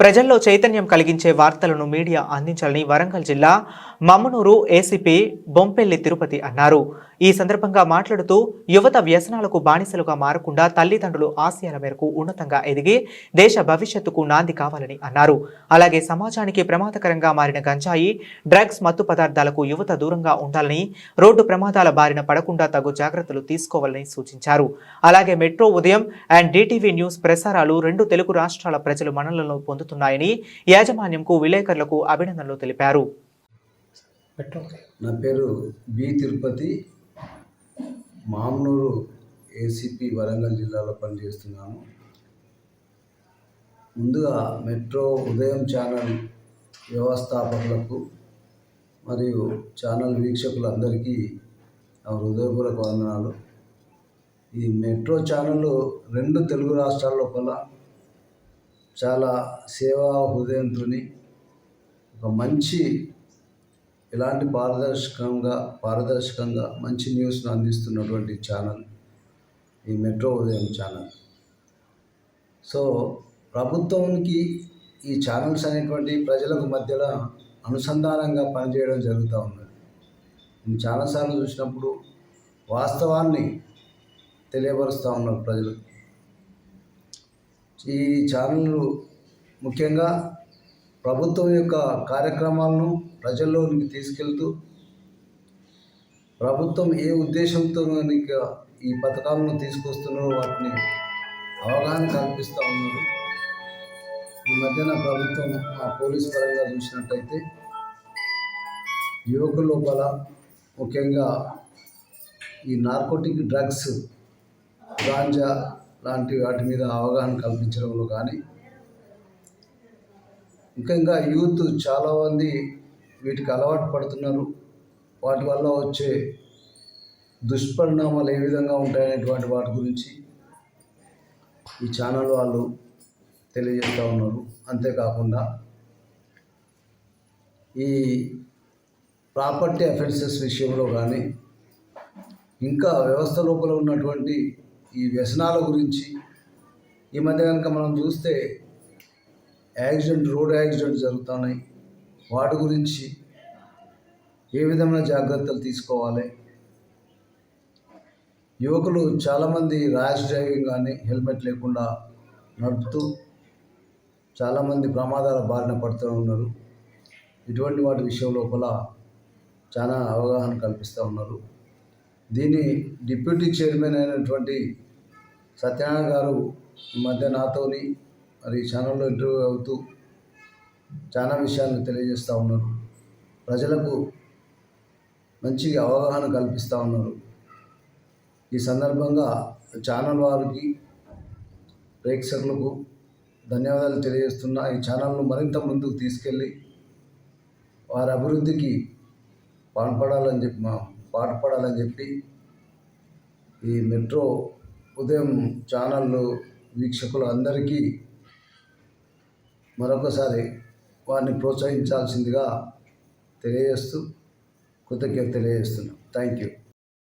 ప్రజల్లో చైతన్యం కలిగించే వార్తలను మీడియా అందించాలని వరంగల్ జిల్లా మమ్మనూరు ఏసీపీ బొంపెల్లి తిరుపతి అన్నారు. ఈ సందర్భంగా మాట్లాడుతూ యువత వ్యసనాలకు బానిసలుగా మారకుండా తల్లిదండ్రులు ఆశయాల మేరకు ఉన్నతంగా ఎదిగి దేశ భవిష్యత్తుకు నాంది కావాలని అన్నారు. అలాగే సమాజానికి ప్రమాదకరంగా మారిన గంజాయి, డ్రగ్స్, మత్తు పదార్థాలకు యువత దూరంగా ఉండాలని, రోడ్డు ప్రమాదాల బారిన పడకుండా తగు జాగ్రత్తలు తీసుకోవాలని సూచించారు. అలాగే మెట్రో ఉదయం అండ్ డిటివి న్యూస్ ప్రసారాలు రెండు తెలుగు రాష్ట్రాల ప్రజలు మన్ననలను పొందుతున్నాయని యాజమాన్యంకు విలేకరులకు అభినందనలు తెలిపారు. నా పేరు బి తిరుపతి, మామ్నూరు ఏసీపీ వరంగల్ జిల్లాలో పనిచేస్తున్నాను. ముందుగా మెట్రో ఉదయం ఛానల్ వ్యవస్థాపకులకు మరియు ఛానల్ వీక్షకులందరికీ నా హృదయపూర్వక వందనాలు. ఈ మెట్రో ఛానల్ రెండు తెలుగు రాష్ట్రాల లోపల చాలా సేవా హృదయంతో ఒక మంచి ఇలాంటి పారదర్శకంగా మంచి న్యూస్ను అందిస్తున్నటువంటి ఛానల్ ఈ మెట్రో ఉదయం ఛానల్. సో ప్రభుత్వానికి ఈ ఛానల్స్ అనేటువంటి ప్రజలకు మధ్యలో అనుసంధానంగా పనిచేయడం జరుగుతూ ఉన్నది. నేను చాలాసార్లు చూసినప్పుడు వాస్తవాన్ని తెలియపరుస్తూ ఉన్నారు ప్రజలకు. ఈ ఛానళ్ళు ముఖ్యంగా ప్రభుత్వం యొక్క కార్యక్రమాలను ప్రజల్లోనికి తీసుకెళ్తూ ప్రభుత్వం ఏ ఉద్దేశంతో ఈ పథకాలను తీసుకొస్తున్నారో వాటిని అవగాహన కల్పిస్తూ ఉన్నారు. ఈ మధ్యన ప్రభుత్వం పోలీస్ పరంగా చూసినట్టయితే యువకుల లోపల ముఖ్యంగా ఈ నార్కోటిక్ డ్రగ్స్, గాంజా లాంటి వాటి మీద అవగాహన కల్పించడంలో కానీ ముఖ్యంగా యూత్ చాలామంది వీటికి అలవాటు పడుతున్నారు. వాటి వల్ల వచ్చే దుష్పరిణామాలు ఏ విధంగా ఉంటాయనేటువంటి వాటి గురించి ఈ ఛానల్ వాళ్ళు తెలియజేస్తూ ఉన్నారు. అంతేకాకుండా ఈ ప్రాపర్టీ అఫెన్సెస్ విషయంలో కానీ ఇంకా వ్యవస్థ లోపల ఉన్నటువంటి ఈ వ్యసనాల గురించి ఈ మధ్య కనుక మనం చూస్తే రోడ్ యాక్సిడెంట్ జరుగుతున్నాయి. వాటి గురించి ఏ విధమైన జాగ్రత్తలు తీసుకోవాలి, యువకులు చాలామంది ర్యాష్ డ్రైవింగ్ కానీ హెల్మెట్ లేకుండా నడుపుతూ చాలామంది ప్రమాదాల బారిన పడుతూ ఉన్నారు. ఇటువంటి వాటి విషయం లోపల చాలా అవగాహన కల్పిస్తూ ఉన్నారు. దీన్ని డిప్యూటీ చైర్మన్ అయినటువంటి సత్యనారాయణ గారు ఈ మధ్య నాతోని మరి ఛానల్లో ఇంటర్వ్యూ అవుతూ చాలా విషయాలను తెలియజేస్తూ ఉన్నారు. ప్రజలకు మంచి అవగాహన కల్పిస్తూ ఉన్నారు. ఈ సందర్భంగా ఛానల్ వారికి, ప్రేక్షకులకు ధన్యవాదాలు తెలియజేస్తున్నా. ఈ ఛానల్ను మరింత ముందుకు తీసుకెళ్ళి వారి అభివృద్ధికి పాటుపడాలని చెప్పి ఈ మెట్రో ఉదయం ఛానళ్ళు వీక్షకులు అందరికీ మరొకసారి వారిని ప్రోత్సహించాల్సిందిగా తెలియజేస్తూ కృతజ్ఞత తెలియజేస్తున్నాం. Thank you.